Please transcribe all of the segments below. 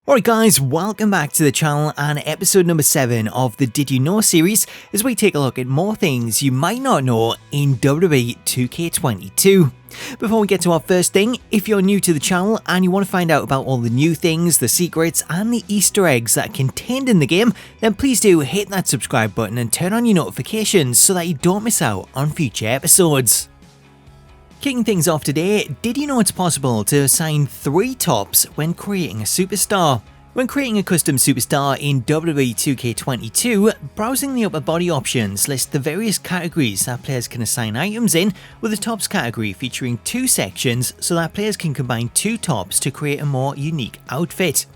Alright guys, welcome back to the channel and episode number 7 of the Did You Know series as we take a look at more things you might not know in WWE 2K22. Before we get to our first thing, if you're new to the channel and you want to find out about all the new things, the secrets and the Easter eggs that are contained in the game, then please do hit that subscribe button and turn on your notifications so that you don't miss out on future episodes. Kicking things off today, did you know it's possible to assign 3 tops when creating a superstar? When creating a custom superstar in WWE 2K22, browsing the upper body options lists the various categories that players can assign items in, with the tops category featuring 2 sections so that players can combine 2 tops to create a more unique outfit.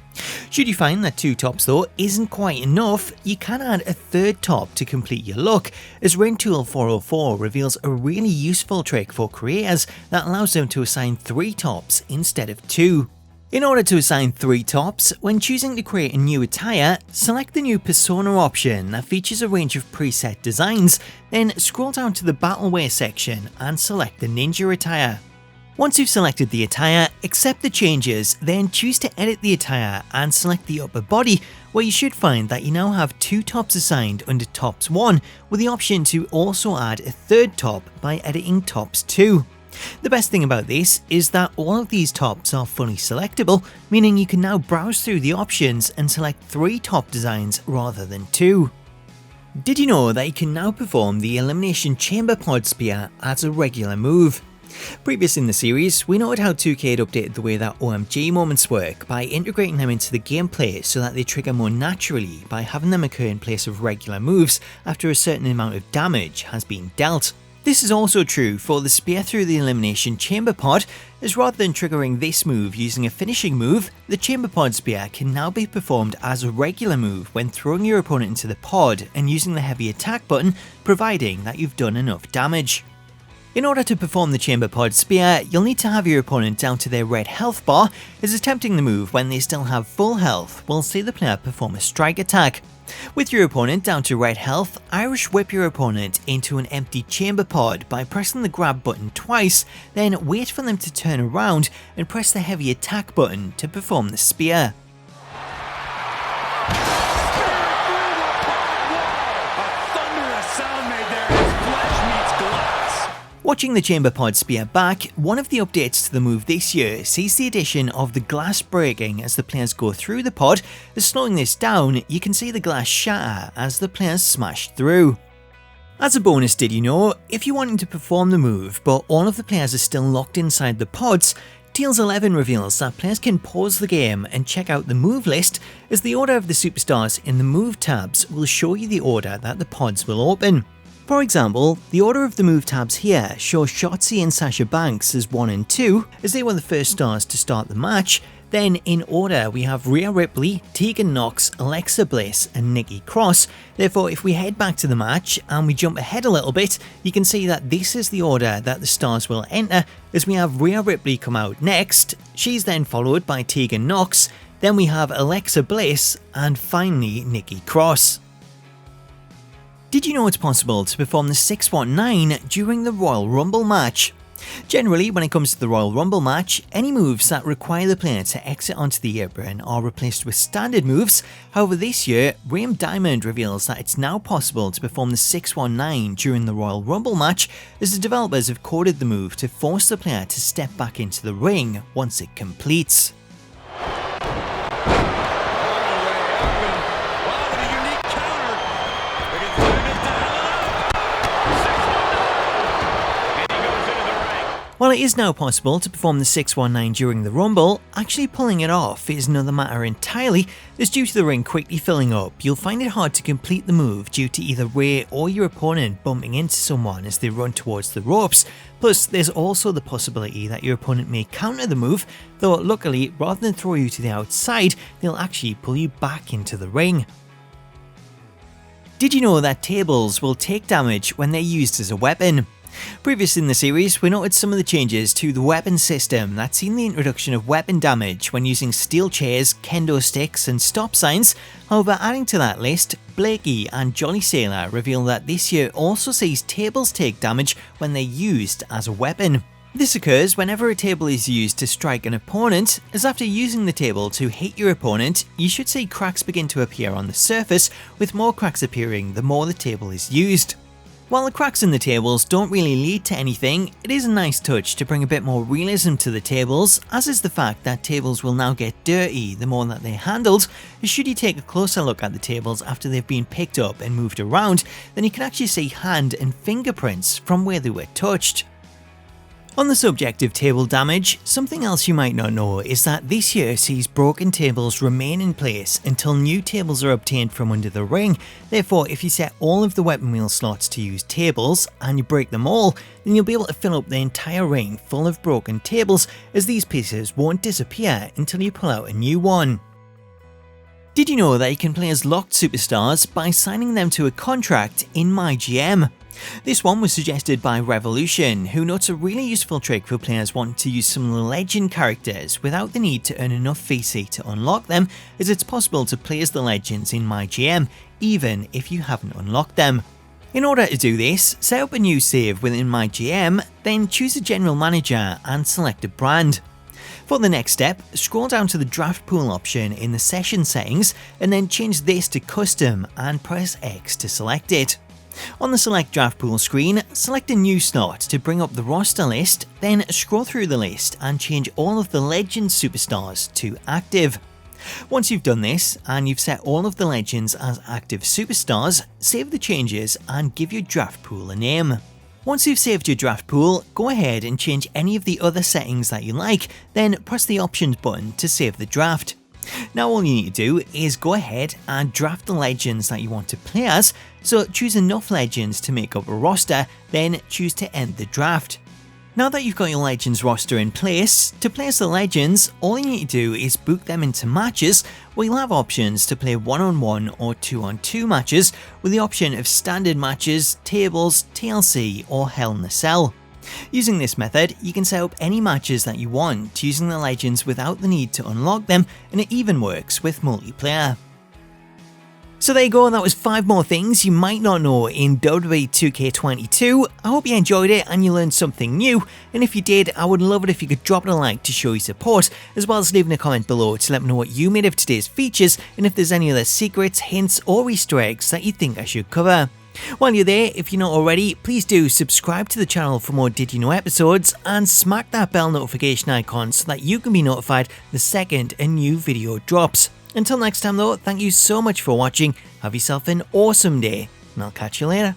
Should you find that 2 tops though isn't quite enough, you can add a 3rd top to complete your look, as Rentool 404 reveals a really useful trick for creators that allows them to assign 3 tops instead of 2. In order to assign 3 tops, when choosing to create a new attire, select the new persona option that features a range of preset designs, then scroll down to the battle wear section and select the ninja attire. Once you've selected the attire, accept the changes, then choose to edit the attire and select the upper body, where you should find that you now have 2 tops assigned under tops 1, with the option to also add a 3rd top by editing tops 2. The best thing about this is that all of these tops are fully selectable, meaning you can now browse through the options and select 3 top designs rather than 2. Did you know that you can now perform the Elimination Chamber pod spear as a regular move? Previous in the series, we noted how 2K had updated the way that OMG moments work by integrating them into the gameplay so that they trigger more naturally by having them occur in place of regular moves after a certain amount of damage has been dealt. This is also true for the spear through the Elimination Chamber pod, as rather than triggering this move using a finishing move, the Chamber pod spear can now be performed as a regular move when throwing your opponent into the pod and using the heavy attack button, providing that you've done enough damage. In order to perform the Chamber Pod Spear, you'll need to have your opponent down to their red health bar, as attempting the move when they still have full health will see the player perform a strike attack. With your opponent down to red health, Irish whip your opponent into an empty chamber pod by pressing the grab button twice, then wait for them to turn around and press the heavy attack button to perform the spear. Watching the Chamber Pod Spear back, one of the updates to the move this year sees the addition of the glass breaking as the players go through the pod, as slowing this down you can see the glass shatter as the players smash through. As a bonus, did you know, if you're wanting to perform the move but all of the players are still locked inside the pods, Teals 11 reveals that players can pause the game and check out the move list, as the order of the superstars in the move tabs will show you the order that the pods will open. For example, the order of the move tabs here show Shotzi and Sasha Banks as 1 and 2, as they were the first stars to start the match. Then in order we have Rhea Ripley, Tegan Nox, Alexa Bliss and Nikki Cross. Therefore, if we head back to the match and we jump ahead a little bit, you can see that this is the order that the stars will enter, as we have Rhea Ripley come out next, she's then followed by Tegan Nox, then we have Alexa Bliss and finally Nikki Cross. Did you know it's possible to perform the 619 during the Royal Rumble match? Generally, when it comes to the Royal Rumble match, any moves that require the player to exit onto the apron are replaced with standard moves. However, this year, Raym Diamond reveals that it's now possible to perform the 619 during the Royal Rumble match, as the developers have coded the move to force the player to step back into the ring once it completes. While it is now possible to perform the 619 during the Rumble, actually pulling it off is another matter entirely, as due to the ring quickly filling up, you'll find it hard to complete the move due to either Rey or your opponent bumping into someone as they run towards the ropes. Plus, there's also the possibility that your opponent may counter the move, though luckily, rather than throw you to the outside, they'll actually pull you back into the ring. Did you know that tables will take damage when they're used as a weapon? Previous in the series, we noted some of the changes to the weapon system that's seen the introduction of weapon damage when using steel chairs, kendo sticks and stop signs. However, adding to that list, Blakey and Jolly Sailor reveal that this year also sees tables take damage when they're used as a weapon. This occurs whenever a table is used to strike an opponent, as after using the table to hit your opponent, you should see cracks begin to appear on the surface, with more cracks appearing the more the table is used. While the cracks in the tables don't really lead to anything, it is a nice touch to bring a bit more realism to the tables, as is the fact that tables will now get dirty the more that they're handled, as should you take a closer look at the tables after they've been picked up and moved around, then you can actually see hand and fingerprints from where they were touched. On the subject of table damage, something else you might not know is that this year sees broken tables remain in place until new tables are obtained from under the ring. Therefore, if you set all of the weapon wheel slots to use tables and you break them all, then you'll be able to fill up the entire ring full of broken tables, as these pieces won't disappear until you pull out a new one. Did you know that you can play as locked superstars by signing them to a contract in MyGM? This one was suggested by Revolution, who notes a really useful trick for players wanting to use some legend characters without the need to earn enough VC to unlock them, as it's possible to play as the legends in MyGM, even if you haven't unlocked them. In order to do this, set up a new save within MyGM, then choose a general manager and select a brand. For the next step, scroll down to the draft pool option in the session settings and then change this to custom and press X to select it. On the select draft pool screen, select a new slot to bring up the roster list, then scroll through the list and change all of the legend superstars to active. Once you've done this and you've set all of the legends as active superstars, save the changes and give your draft pool a name. Once you've saved your draft pool, go ahead and change any of the other settings that you like, then press the options button to save the draft. Now all you need to do is go ahead and draft the legends that you want to play as, so choose enough legends to make up a roster, then choose to end the draft. Now that you've got your legends roster in place, to play as the legends, all you need to do is book them into matches, where you'll have options to play 1-on-1 or 2-on-2 matches, with the option of standard matches, tables, TLC or Hell in a Cell. Using this method, you can set up any matches that you want using the legends without the need to unlock them, and it even works with multiplayer. So there you go, that was 5 more things you might not know in WWE 2K22. I hope you enjoyed it and you learned something new, and if you did, I would love it if you could drop it a like to show your support, as well as leaving a comment below to let me know what you made of today's features and if there's any other secrets, hints or Easter eggs that you think I should cover. While you're there, if you're not already, please do subscribe to the channel for more Did You Know episodes and smack that bell notification icon so that you can be notified the second a new video drops. Until next time though, thank you so much for watching, have yourself an awesome day, and I'll catch you later.